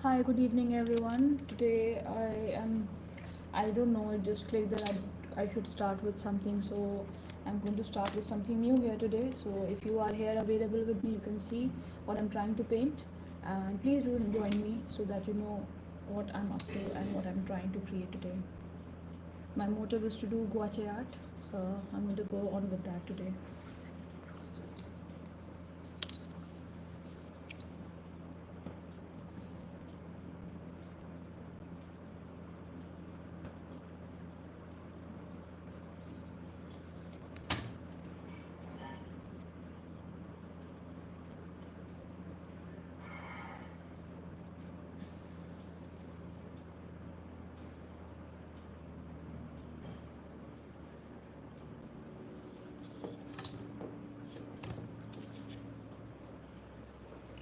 Hi, good evening everyone. Today I don't know, it just clicked that I should start with something, so I'm going to start with something new here today. So if you are here available with me, you can see what I'm trying to paint, and please do join me so that you know what I'm up to and what I'm trying to create today. My motive is to do gouache art, so I'm going to go on with that today.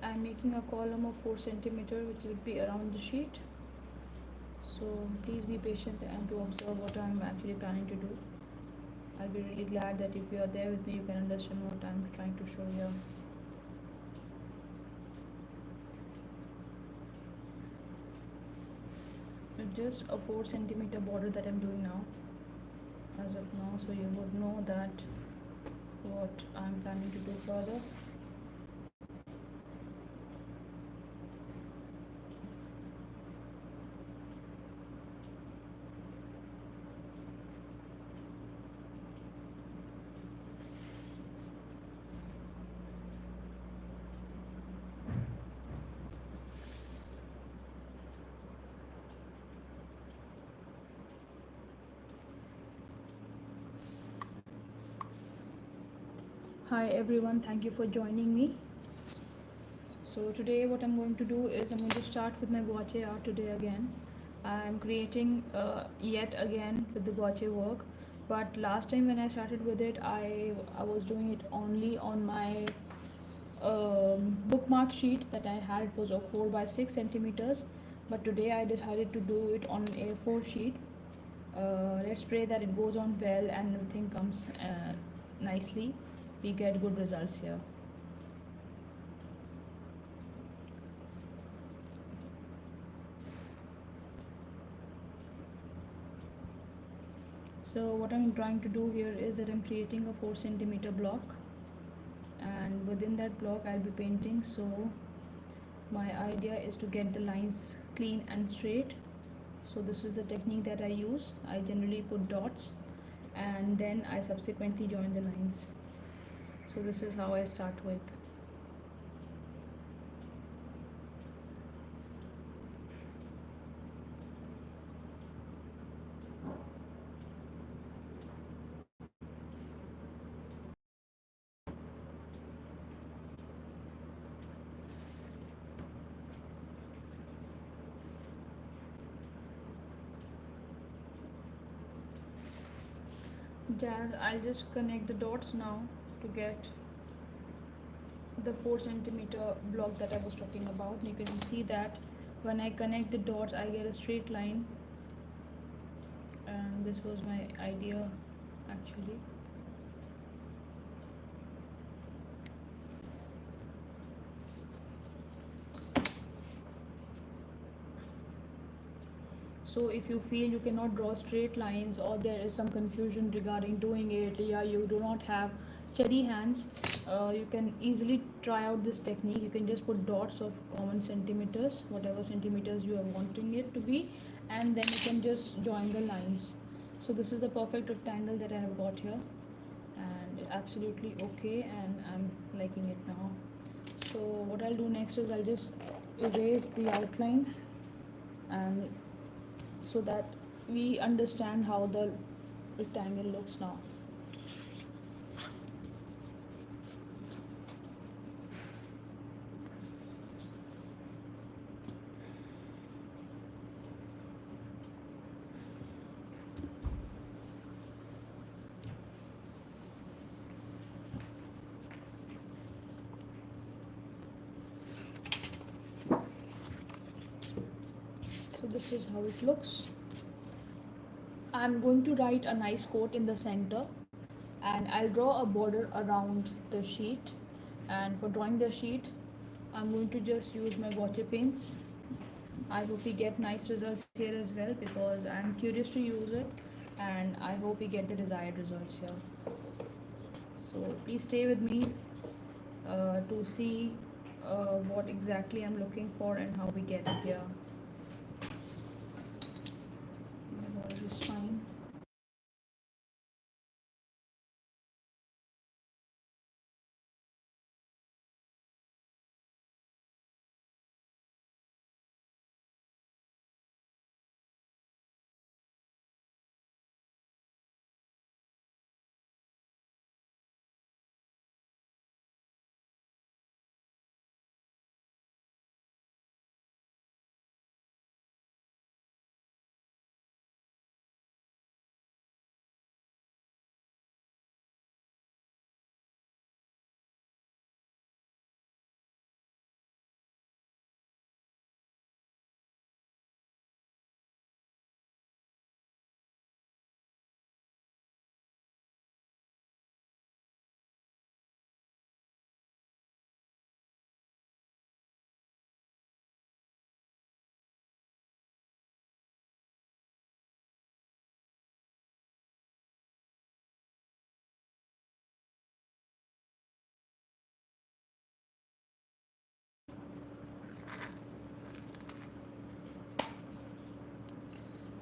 I'm making a column of 4 centimeter, which will be around the sheet. So please be patient and to observe what I'm actually planning to do. I'll be really glad that if you are there with me, you can understand what I'm trying to show here. It's just a 4 centimeter border that I'm doing now, as of now, so you would know that what I'm planning to do further. Hi everyone, thank you for joining me. So today what I'm going to do is I'm going to start with my gouache art today again. I'm creating yet again with the gouache work, but last time when I started with it, I was doing it only on my bookmark sheet that I had. It was of 4 by 6 centimeters, but today I decided to do it on an A4 sheet. Let's pray that it goes on well and everything comes nicely. We get good results here. So what I'm trying to do here is that I'm creating a 4 centimeter block, and within that block I'll be painting. So my idea is to get the lines clean and straight. So this is the technique that I use. I generally put dots and then I subsequently join the lines. So this is how I start with. I'll just connect the dots now to get the 4 centimeter block that I was talking about. And you can see that when I connect the dots I get a straight line, and this was my idea actually. So if you feel you cannot draw straight lines, or there is some confusion regarding doing it, yeah, you do not have steady hands, you can easily try out this technique. You can just put dots of common centimeters, whatever centimeters you are wanting it to be, and then you can just join the lines. So this is the perfect rectangle that I have got here, and it's absolutely okay, and I'm liking it now. So what I'll do next is I'll just erase the outline, and so that we understand how the rectangle looks now. So this is how it looks. I'm going to write a nice quote in the center, and I'll draw a border around the sheet. And for drawing the sheet, I'm going to just use my gouache paints. I hope we get nice results here as well, because I'm curious to use it, and I hope we get the desired results here. So please stay with me to see what exactly I'm looking for and how we get it here. My body is fine.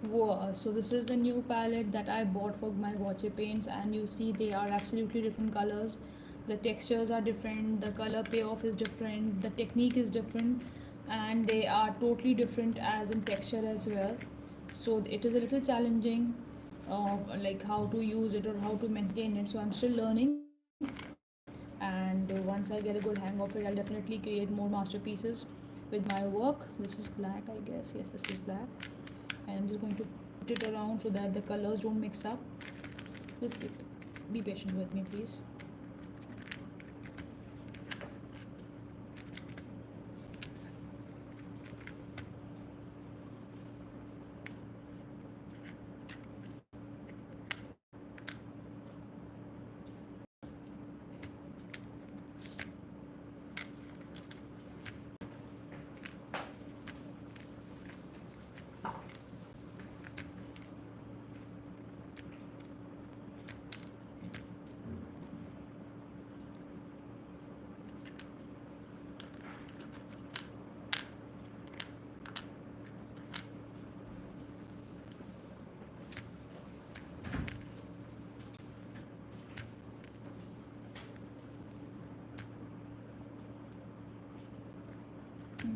Whoa, so this is the new palette that I bought for my gotcha paints, and you see they are absolutely different colors. The textures are different, the color payoff is different, the technique is different, and they are totally different as in texture as well. So it is a little challenging, like how to use it or how to maintain it. So I'm still learning, and once I get a good hang of it, I'll definitely create more masterpieces with my work. This is black, I guess. Yes, this is black, and I'm just going to put it around so that the colors don't mix up. Just be patient with me, please.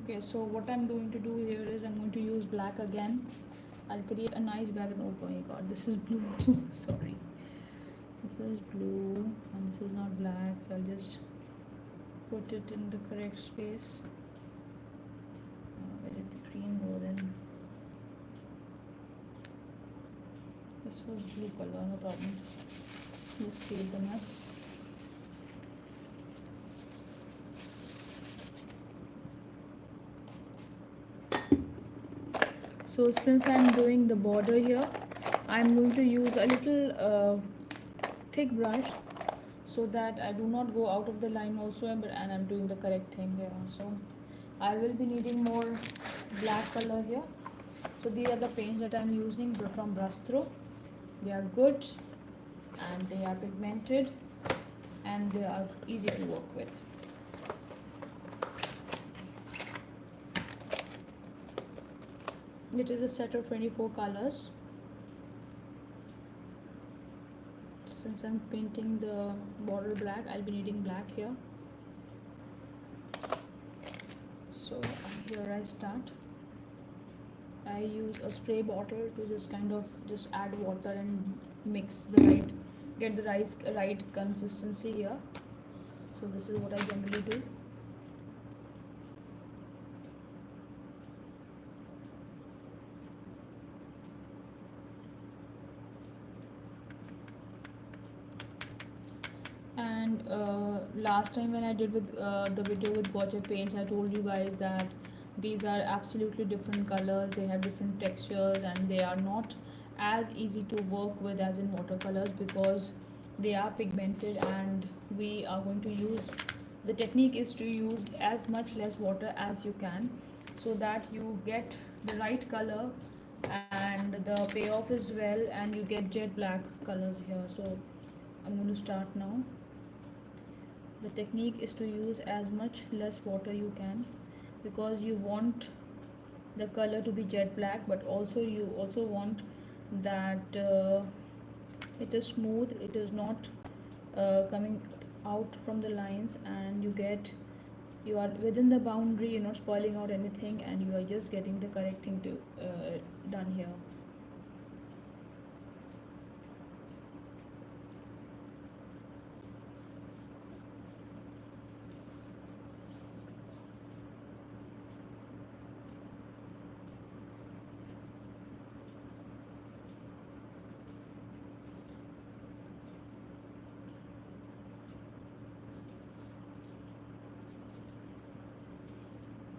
Okay, so what I'm going to do here is I'm going to use black again. I'll create a nice background. Oh my god, this is blue. Sorry. This is blue and this is not black. So I'll just put it in the correct space. Where did the green go then? This was blue color, no problem. Just create the mess. So since I'm doing the border here, I'm going to use a little thick brush so that I do not go out of the line also, and I'm doing the correct thing here. So I will be needing more black color here. So these are the paints that I'm using from Brastro. They are good and they are pigmented and they are easy to work with. It is a set of 24 colors. Since I'm painting the border black, I'll be needing black here. So here I start. I use a spray bottle to just kind of just add water and mix get the right consistency here. So this is what I generally do. And last time when I did with the video with gotcha paints, I told you guys that these are absolutely different colors, they have different textures, and they are not as easy to work with as in watercolors because they are pigmented, and we are going to use, the technique is to use as much less water as you can. so that you get the right color and the payoff is well, and you get jet black colors here. So I'm going to start now. The technique is to use as much less water you can, because you want the color to be jet black, but also you also want that it is smooth, it is not coming out from the lines, and you are within the boundary, you're not spoiling out anything, and you are just getting the correct thing to done here.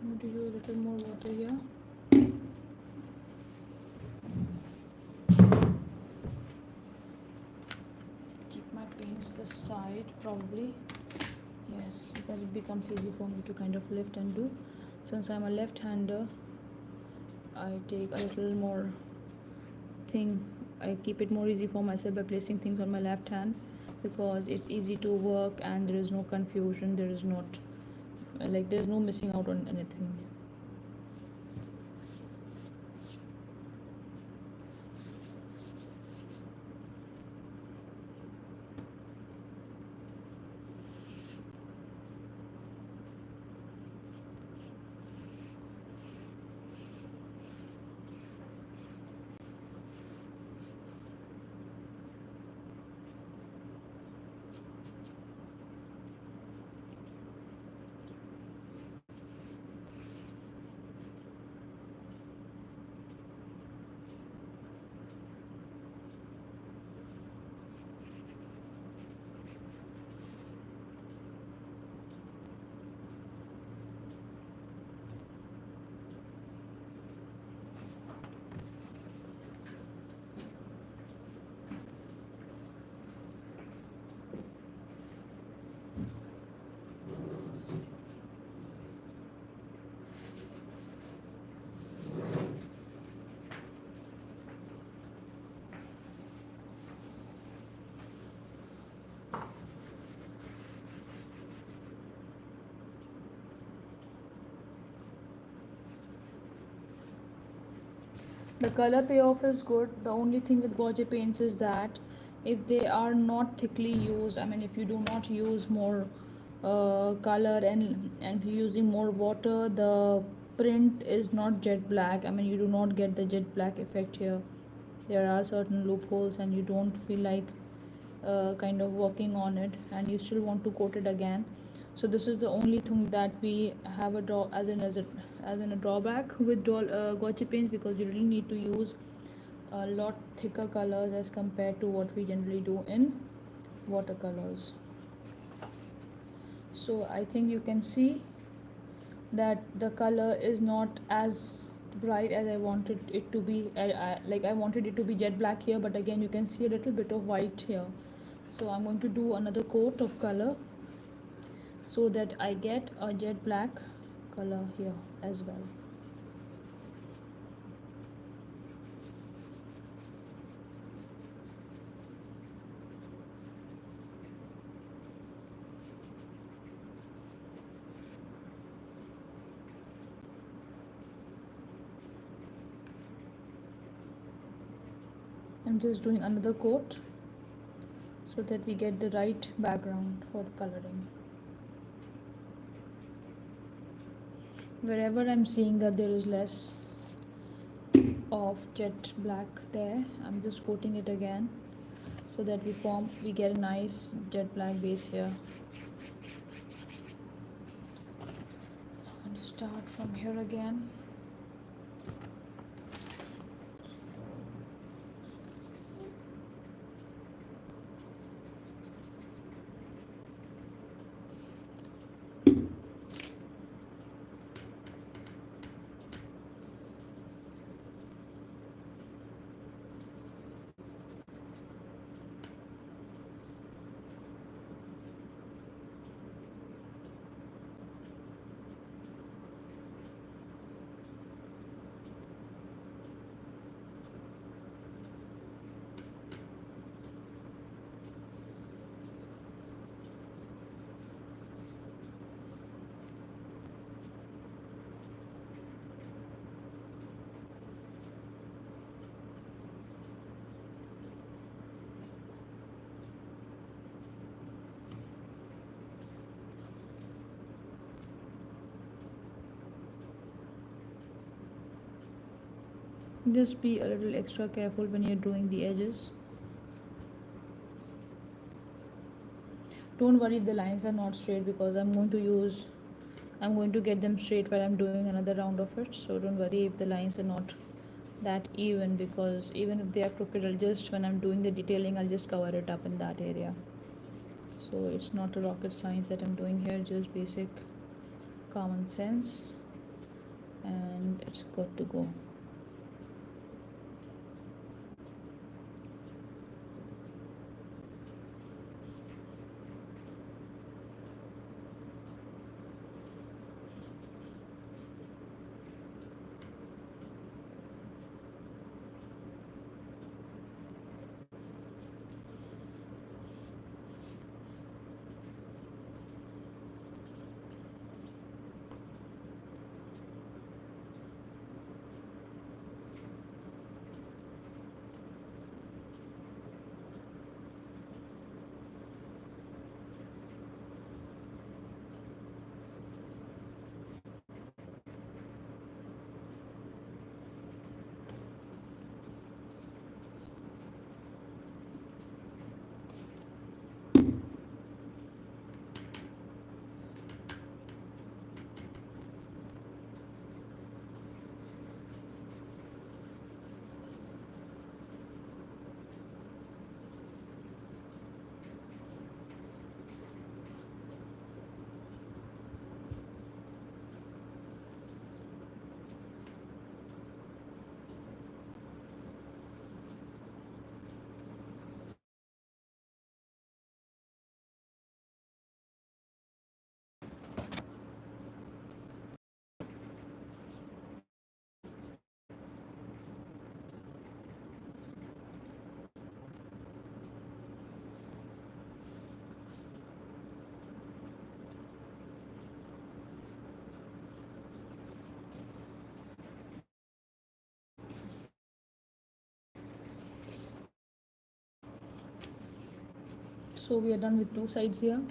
I'm going to use a little more water here. Keep my paints this side probably. Yes, so that it becomes easy for me to kind of lift and do. Since I'm a left-hander, I take a little more thing. I keep it more easy for myself by placing things on my left hand, because it's easy to work and there is no confusion. There is not like there's no missing out on anything. The color payoff is good. The only thing with gauze paints is that if they are not thickly used, I mean, if you do not use more color, and if you're using more water, the print is not jet black. I mean, you do not get the jet black effect here. There are certain loopholes, and you don't feel like kind of working on it, and you still want to coat it again. So this is the only thing that we have a draw as in a drawback with gauze paints, because you really need to use a lot thicker colors as compared to what we generally do in watercolors. So I think you can see that the color is not as bright as I wanted it to be. I wanted it to be jet black here, but again you can see a little bit of white here. So I'm going to do another coat of color so that I get a jet black color here as well. I'm just doing another coat so that we get the right background for the coloring. Wherever I'm seeing that there is less of jet black there, I'm just coating it again so that we get a nice jet black base here. I'm going to start from here again. Just be a little extra careful when you're drawing the edges. Don't worry if the lines are not straight, because I'm going to get them straight while I'm doing another round of it. So don't worry if the lines are not that even, because even if they are crooked, I'll just, when I'm doing the detailing, I'll just cover it up in that area. So it's not a rocket science that I'm doing here, just basic common sense, and it's good to go. So we are done with two sides here.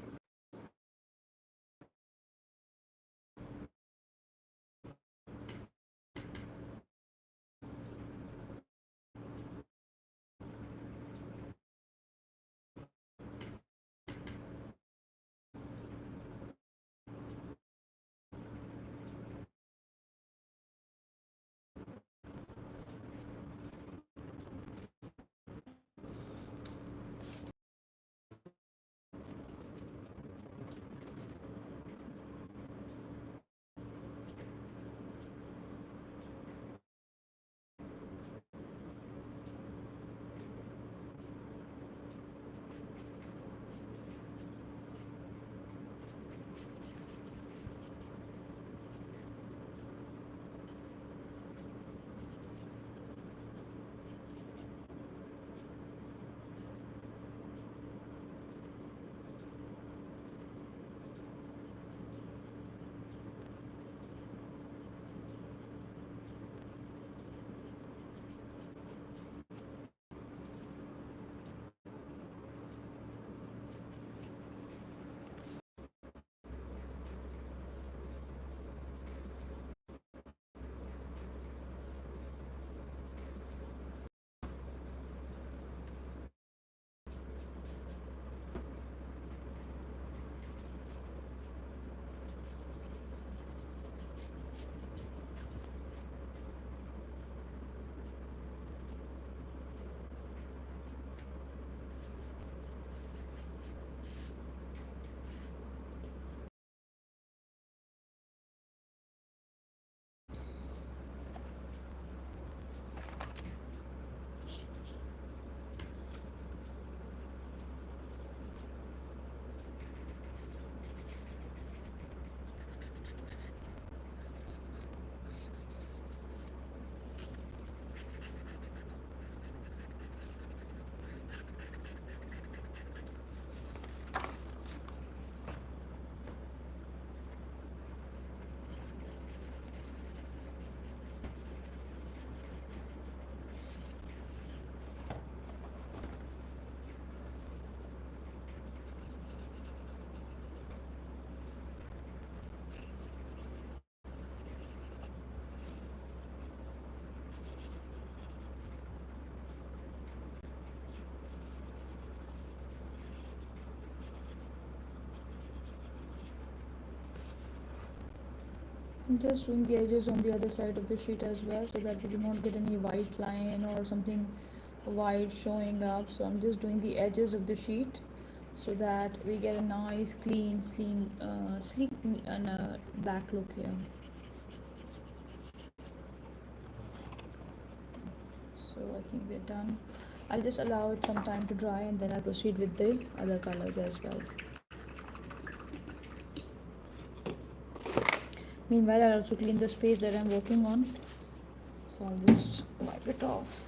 I'm just doing the edges on the other side of the sheet as well, so that we do not get any white line or something white showing up. So I'm just doing the edges of the sheet so that we get a nice clean sleek and a black look here. So I think we're done. I'll just allow it some time to dry and then I'll proceed with the other colors as well. Meanwhile, I'll also clean the space that I'm working on, so I'll just wipe it off.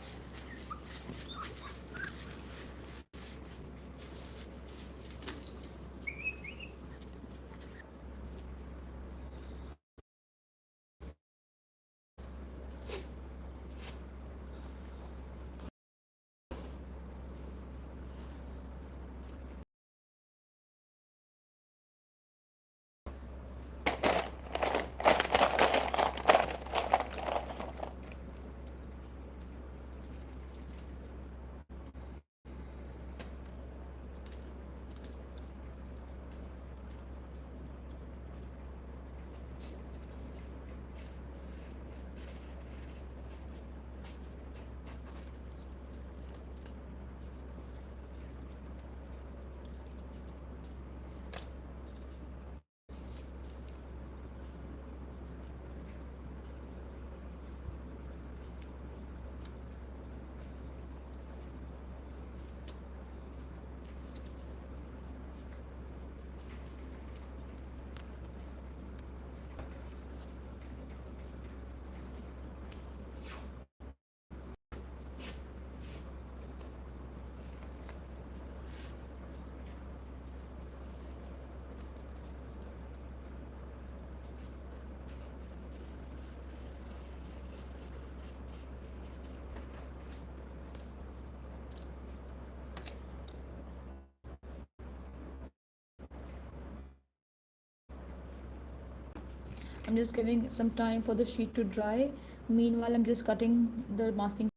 I'm just giving some time for the sheet to dry. Meanwhile, I'm just cutting the masking,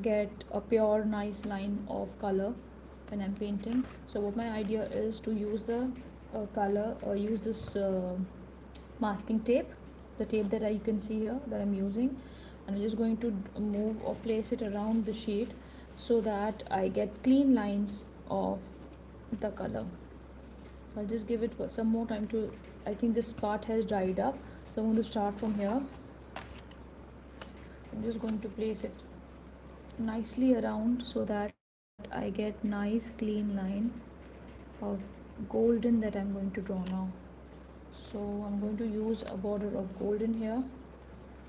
get a pure nice line of color when I'm painting. So what my idea is to use the color or use this masking tape, the tape that you can see here that I'm using, and I'm just going to move or place it around the sheet so that I get clean lines of the color. So I'll just give it some more time to, I think this part has dried up, so I'm going to start from here. I'm just going to place it nicely around so that I get nice clean line of golden that I'm going to draw now. So I'm going to use a border of golden here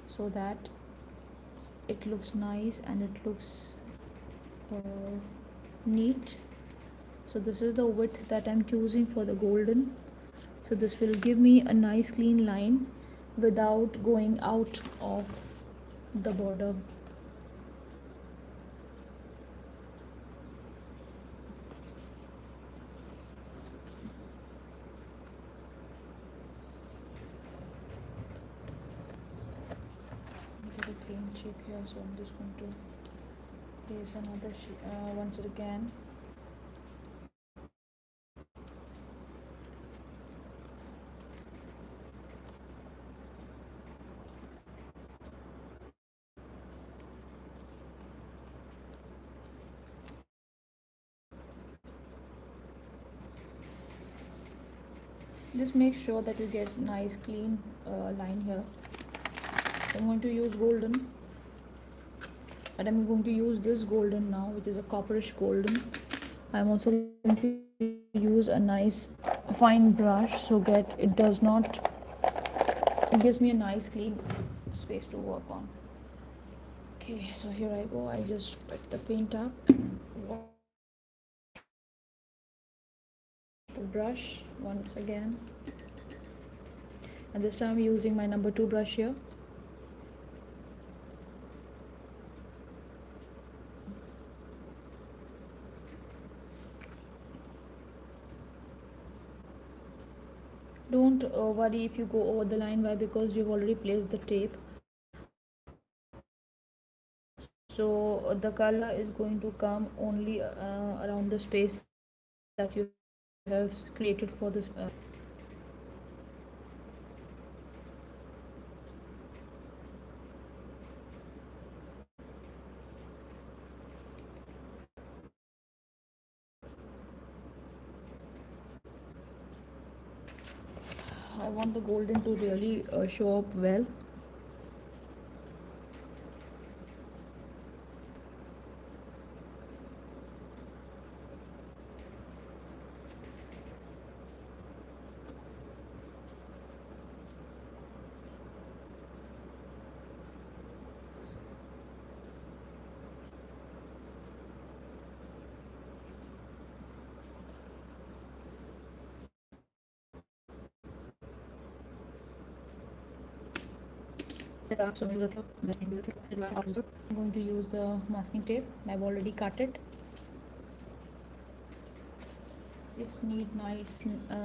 so that it looks nice and it looks neat. So this is the width that I'm choosing for the golden. So this will give me a nice clean line without going out of the border. Get a clean shape here, so I'm just going to place another once again. Just make sure that you get nice clean line here. So I'm going to use golden, but I'm going to use this golden now, which is a copperish golden. I'm also going to use a nice fine brush so that it does not, it gives me a nice clean space to work on. Okay, so here I go. I just wet the paint up and wash the brush once again, and this time I'm using my number 2 brush here. Don't worry if you go over the line. Why? Because you've already placed the tape, so the color is going to come only around the space that you have created for this I want the golden to really show up well. So I'm going to use the masking tape. I've already cut it. Just need nice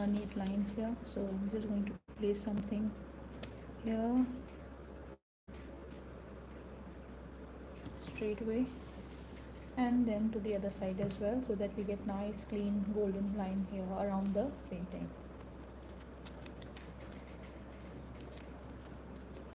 neat lines here. So I'm just going to place something here straight away, and then to the other side as well, so that we get nice clean golden line here around the painting.